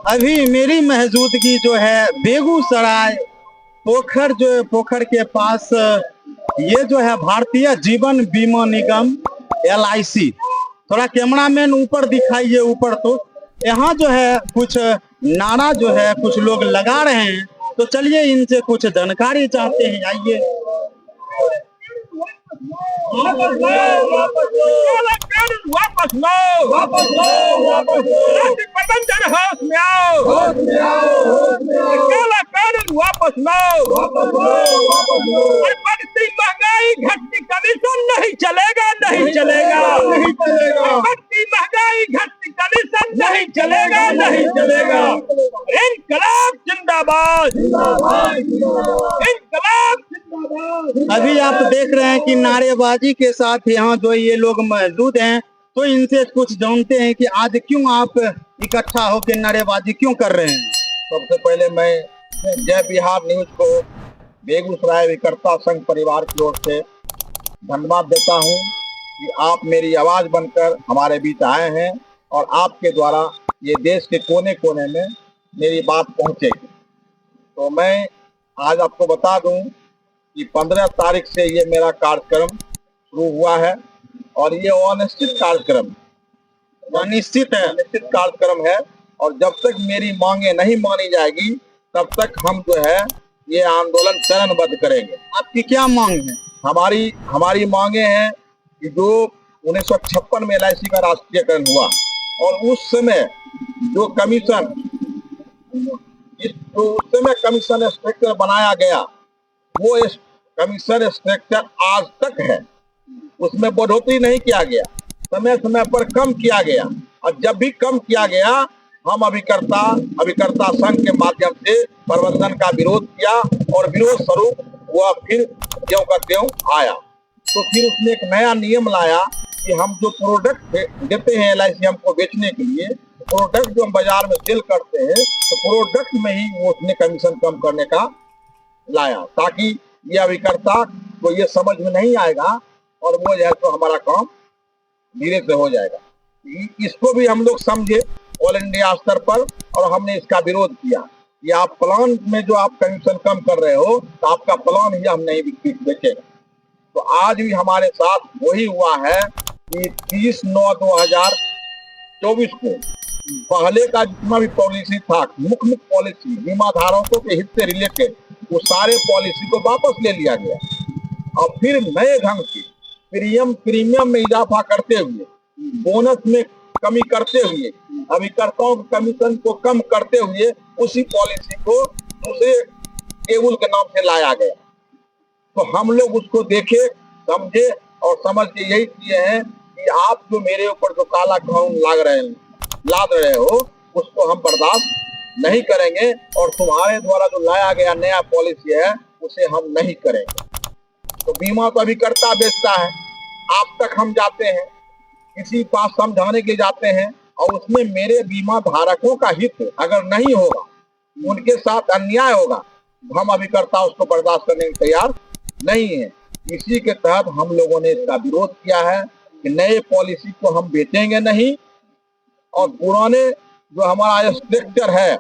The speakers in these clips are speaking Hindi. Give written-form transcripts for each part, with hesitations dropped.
अभी मेरी मौजूदगी जो है बेगूसराय पोखर, जो है पोखर के पास, ये जो है भारतीय जीवन बीमा निगम LIC। थोड़ा कैमरामैन ऊपर दिखाइए, ऊपर। तो यहाँ जो है कुछ नारा जो है कुछ लोग लगा रहे हैं, तो चलिए इनसे कुछ जानकारी चाहते हैं। आइए। वापस लो, वापस लो, वापस लो, वापस लो, वापस लो, राज्य प्रबंधन होश में आओ, होश में आओ, होश में आओ, काला कानून वापस लो, वापस लो, वापस लो, बढ़ती महंगाई घटती कमीशन नहीं चलेगा, नहीं चलेगा, नहीं चलेगा, बढ़ती महंगाई घटती कमीशन नहीं चलेगा, नहीं चलेगा, इनकलाब जिंदाबाद, जिंदाबाद, इनकलाब जिंदाबाद। अभी आप देख रहे हैं कि नारेबाजी के साथ यहाँ जो ये लोग मौजूद हैं, तो इनसे कुछ जानते हैं कि आज क्यों आप इकट्ठा होकर नारेबाजी क्यों कर रहे हैं। सबसे पहले मैं जय बिहार न्यूज को बेगूसराय विकर्ता संघ परिवार की ओर से धन्यवाद देता हूं कि आप मेरी आवाज बनकर हमारे बीच आए हैं और आपके द्वारा ये देश के कोने कोने में मेरी बात पहुंचेगी। तो मैं आज आपको बता दूं कि 15 तारीख से ये मेरा कार्यक्रम शुरू हुआ है और ये अनिश्चित कार्यक्रम, अनिश्चित है, अनिश्चित कार्यक्रम है। और जब तक मेरी मांगे नहीं मानी जाएगी तब तक हम जो है ये आंदोलन चरणबद्ध करेंगे। आपकी क्या मांग है? हमारी मांगे हैं कि जो 1956 में LIC का राष्ट्रीयकरण हुआ और उस समय जो कमीशन, उस समय कमीशन स्ट्रक्चर बनाया गया, वो कमीशन स्ट्रक्चर आज तक है, उसमें बढ़ोतरी नहीं किया गया, समय समय पर कम किया गया। और जब भी कम किया गया हम अभिकर्ता संघ के माध्यम से प्रबंधन का विरोध किया और विरोध स्वरूप वह फिर ज्यों का त्यों आया। तो फिर उसने एक नया नियम लाया कि हम जो प्रोडक्ट देते हैं LIC हमको बेचने के लिए, प्रोडक्ट जो हम बाजार में सेल करते हैं, तो प्रोडक्ट में ही वो उसने कमीशन कम करने का लाया, ताकि ये अभिकर्ता को ये समझ में नहीं आएगा और वो जो है तो हमारा काम धीरे से हो जाएगा। इसको भी हम लोग समझे ऑल इंडिया स्तर पर और हमने इसका विरोध किया कि आप प्लान में जो आप कमीशन कम कर रहे हो तो आपका प्लान ही हम नहीं बेचेगा। तो आज भी हमारे साथ वही हुआ है कि 30/9/2024 को पहले का जितना भी पॉलिसी था, मुख्य पॉलिसी बीमा धारकों के हित से रिलेटेड, वो सारे पॉलिसी को वापस ले लिया गया और फिर नए ढंग से प्रीमियम में इजाफा करते हुए, बोनस में कमी करते हुए, अभिकर्ताओं के कमीशन को कम करते हुए उसी पॉलिसी को दूसरे टेबल के नाम से लाया गया। तो हम लोग उसको देखे, समझे और समझ के यही किए हैं कि आप जो मेरे ऊपर जो काला कानून लाद रहे हो उसको हम बर्दाश्त नहीं करेंगे और तुम्हारे द्वारा जो लाया गया नया पॉलिसी है उसे हम नहीं करेंगे। तो बीमा तो अभिकर्ता बेचता है, आप तक हम जाते हैं, किसी पास समझाने के जाते हैं और उसमें मेरे बीमा धारकों का हित अगर नहीं होगा, उनके साथ अन्याय होगा, हम अभिकर्ता उसको बर्दाश्त करने के तैयार नहीं है। इसी के तहत हम लोगों ने इसका विरोध किया है कि नए पॉलिसी को हम बेचेंगे नहीं और पुराने जो हमारा स्ट्रक्चर है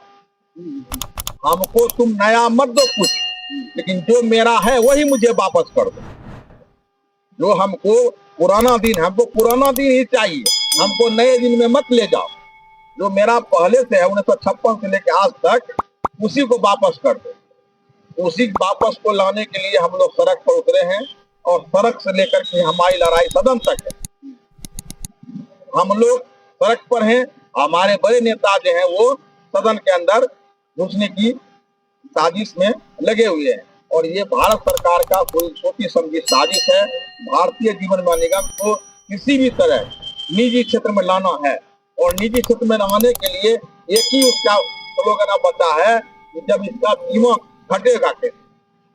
हमको तुम नया मत दो कुछ, लेकिन जो मेरा है वही मुझे वापस कर दो। जो हमको पुराना दिन ही चाहिए, हमको नए दिन में मत ले जाओ। जो मेरा पहले से है 1956 से लेकर आज तक, उसी को वापस कर दो। उसी वापस को लाने के लिए हम लोग सड़क पर उतरे हैं और सड़क से लेकर के हमारी लड़ाई सदन तक है। हम लोग सड़क पर हैं, हमारे बड़े नेता जो हैं वो सदन के अंदर घुसने की साजिश में लगे हुए हैं और ये भारत सरकार का कोई छोटी समझी साजिश है। भारतीय जीवन बीमा निगम को किसी भी तरह निजी क्षेत्र में लाना है और निजी क्षेत्र में लाने के लिए एक ही उसका स्लोगन बचा है कि जब इसका बीमा घटेगा कैसे,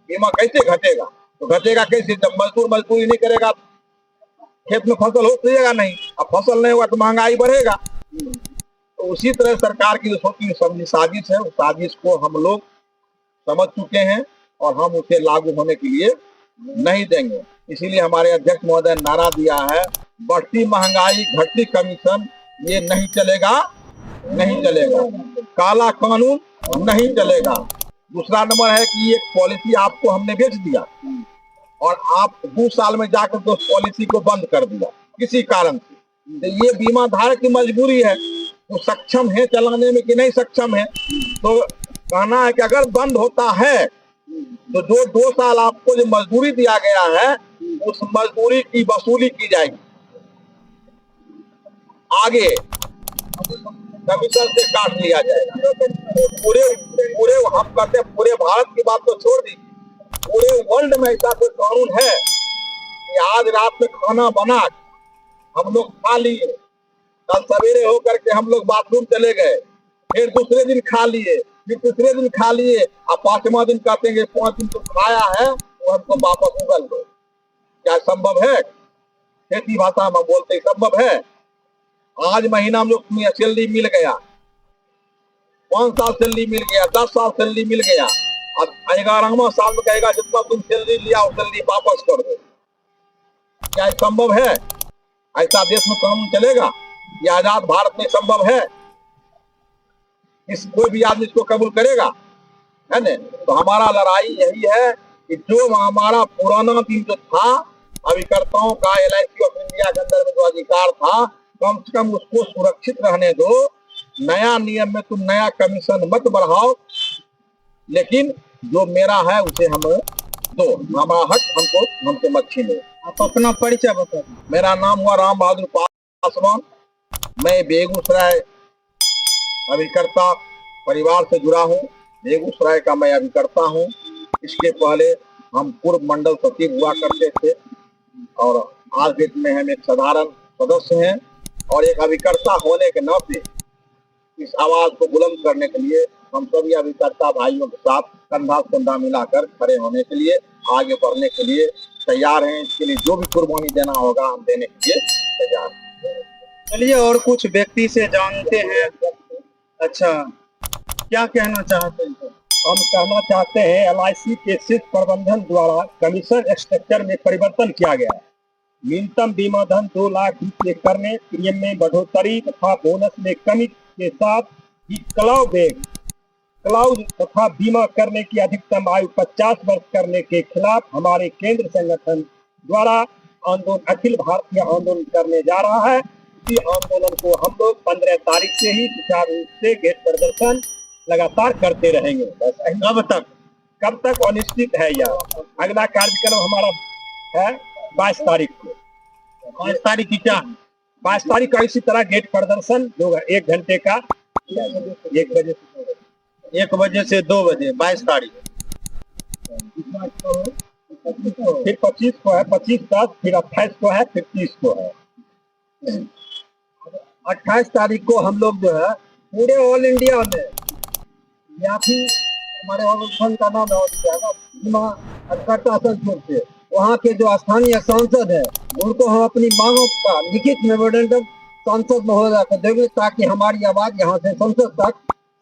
बीमा कैसे घटेगा, तो घटेगा कैसे जब मजदूरी नहीं करेगा, खेत में फसल हो सकेगा नहीं, अब फसल नहीं होगा तो महंगाई बढ़ेगा। तो उसी तरह सरकार की जो छोटी समझी साजिश है, उस साजिश को हम लोग समझ चुके हैं और हम उसे लागू होने के लिए नहीं देंगे। इसीलिए हमारे अध्यक्ष महोदय ने नारा दिया है बढ़ती महंगाई, घटती कमीशन, ये नहीं चलेगा, नहीं चलेगा। काला कानून नहीं चलेगा। दूसरा नंबर है कि एक पॉलिसी आपको हमने बेच दिया और आप 2 साल में जाकर तो उस पॉलिसी को बंद कर दिया किसी कारण से। तो ये बीमा धारक की मजबूरी है, वो सक्षम है चलाने में कि नहीं सक्षम है। तो कहना है कि अगर बंद होता है तो जो 2 साल आपको जो मजदूरी दिया गया है उस मजदूरी की वसूली की जाएगी। आगे कमीशन से काट लिया जाएगा। पूरे पूरे हम कहते हैं पूरे भारत की बात तो छोड़ दी, पूरे वर्ल्ड में ऐसा कोई कानून है कि आज रात में खाना बना हम लोग खा लिए, कल सवेरे होकर के हम लोग बाथरूम चले गए, फिर दूसरे दिन खा लिए, फिर तीसरे दिन खा लिए, और 5वां दिन कहते हैं 5 दिन तो खाया है तो हमको वापस उगल दो। क्या संभव है? खेती भाषा में बोलते संभव है? आज महीना में लोग सैलरी मिल गया, 5 साल सैलरी मिल गया, 10 साल सैलरी मिल गया, अब 11वां साल में कहेगा जितना तुम सैलरी लिया वो सैलरी वापस कर दो। क्या संभव है? ऐसा देश में कानून चलेगा? ये आजाद भारत में संभव है? इस कोई भी आदमी इसको कबूल करेगा? है ना? तो हमारा लड़ाई यही है कि जो हमारा पुराना दिन जो था, अभिकर्ताओं का LIC ऑफ इंडिया के अंदर में जो अधिकार था, कम से कम उसको सुरक्षित रहने दो। नया नियम में तुम नया कमीशन मत बढ़ाओ, लेकिन जो मेरा है उसे हम दो, हमारा हक हमसे मत छीनो। आप अपना परिचय बताइए। मेरा नाम हुआ राम बहादुर पासवान। मैं बेगूसराय अभिकर्ता परिवार से जुड़ा हूँ। बेगूसराय का मैं अभिकर्ता हूँ। इसके पहले हम पूर्व मंडल सचिव हुआ करते थे और आज डेट में हम एक साधारण सदस्य हैं और एक अभिकर्ता होने के नाते इस आवाज को बुलंद करने के लिए हम सभी अभिकर्ता भाइयों के साथ कंधा से कंधा मिलाकर खड़े होने के लिए, आगे बढ़ने के लिए तैयार हैं। इसके लिए जो भी कुर्बानी देना होगा हम देने के लिए तैयार हैं। चलिए और कुछ व्यक्ति से जानते हैं। अच्छा, क्या कहना चाहते हैं? हम कहना चाहते हैं LIC के शीर्ष प्रबंधन द्वारा कमीशन स्ट्रक्चर में परिवर्तन किया गया है। न्यूनतम बीमा धन 2 लाख रुपये करने, प्रीमियम में बढ़ोतरी तथा बोनस में कमी के साथ ही क्लाउज तथा बीमा करने की अधिकतम आयु 50 वर्ष करने के खिलाफ हमारे केंद्र संगठन द्वारा आंदोलन, अखिल भारतीय आंदोलन करने जा रहा है। इसी आंदोलन को हम लोग 15 तारीख से ही सुचारू रूप से गेट प्रदर्शन लगातार करते रहेंगे। बस कब तक अनिश्चित है यह। अगला कार्यक्रम हमारा है 22 तारीख को। 22 तारीख की क्या? 22 तारीख का इसी तरह गेट प्रदर्शन होगा, 1 घंटे का, 1 बजे से 2 बजे 22 तारीख। फिर 25 को है, 25/10, फिर 28 को है, फिर 30 को है। 28 तारीख को हम लोग जो है पूरे ऑल इंडिया में, या फिर हमारे ऑर्गेनाइजेशन का नाम है बीमा अधिकर्ता संघ से, वहाँ के जो स्थानीय सांसद है उनको हम अपनी मांगों का लिखित मेमोरेंडम सांसद महोदय को देंगे, ताकि हमारी आवाज यहाँ से संसद तक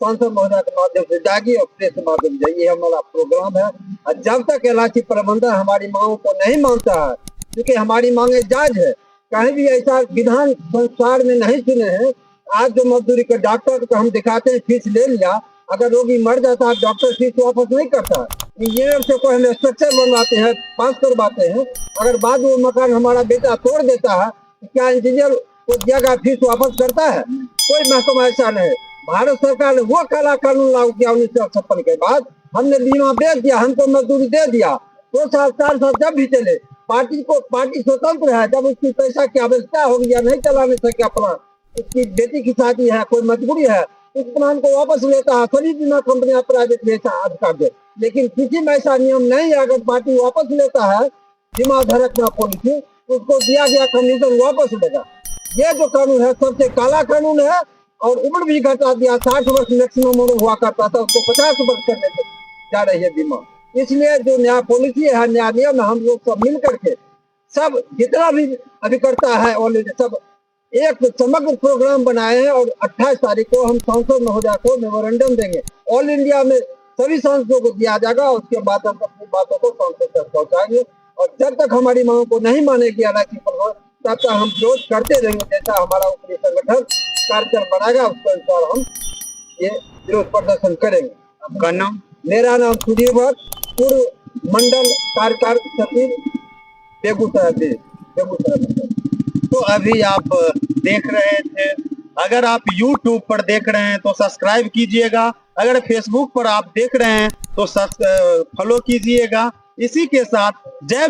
सांसद महोदय के माध्यम से जाएगी और प्रेस के माध्यम से। ये हमारा प्रोग्राम है। और जब तक LIC प्रबंधन हमारी मांगों को नहीं मानता है, क्योंकि हमारी मांगे जायज है, कहीं भी ऐसा विधान संसार में नहीं सुने हैं। आज जो मजदूरी के डॉक्टर को हम दिखाते हैं, फीस ले लिया, अगर रोगी मर जाता है डॉक्टर फीस वापस नहीं करता। इंजीनियर से कोई हम स्ट्रक्चर बनवाते हैं, पास करवाते हैं, अगर बाद में मकान हमारा बेटा तोड़ देता है तो क्या इंजीनियर उस जगह फीस वापस करता है? कोई महकमा ऐसा नहीं। भारत सरकार ने वो काला कानून लागू किया 1956 के बाद। हमने बीमा बेच दिया, हमको मजदूरी दे दिया। 2 साल 4 साल जब भी चले, पार्टी स्वतंत्र है। जब उसकी पैसा की आवश्यकता होगी या नहीं चलाने सके अपना, उसकी बेटी की शादी है, कोई मजबूरी है, उस प्लान को वापस लेता है। सभी बीमा कंपनियां प्राइवेट में अधिकार दे, लेकिन किसी में ऐसा नियम नहीं है। अगर पार्टी वापस लेता है बीमा धारक में पॉलिसी, उसको दिया गया कमीशन वापस लेगा। ये जो कानून है सबसे काला कानून है। और उम्र भी घटा दिया, 60 वर्ष मैक्सिमम उम्र हुआ करता था, उसको 50 वर्ष करने जा रही है बीमा। इसलिए जो नया पॉलिसी है, नया नियम, हम लोग सब मिल करके सब जितना भी अभिकर्ता है ऑलरेडी सब एक समग्र प्रोग्राम बनाए हैं और 28 तारीख को हम सांसद महोदय को मेमोरेंडम देंगे। ऑल इंडिया में सभी सांसदों को दिया जाएगा। उसके बाद हम अपनी बातों को सांसद तक पहुंचाएंगे और जब तक हमारी मांगों को नहीं मानेगी LIC प्रबंधन, तब तक हम विरोध करते रहेंगे। जैसा हमारा ऊपरी संगठन कार्यक्रम बनाएगा उसके अनुसार हम ये विरोध प्रदर्शन करेंगे। आपका नाम? मेरा नाम सुधीर भट्ट, पूर्व मंडल कार्यकारी सचिव बेगूसराय मंडल। तो अभी आप देख रहे थे, अगर आप YouTube पर देख रहे हैं तो सब्सक्राइब कीजिएगा, अगर फेसबुक पर आप देख रहे हैं तो फॉलो कीजिएगा। इसी के साथ जय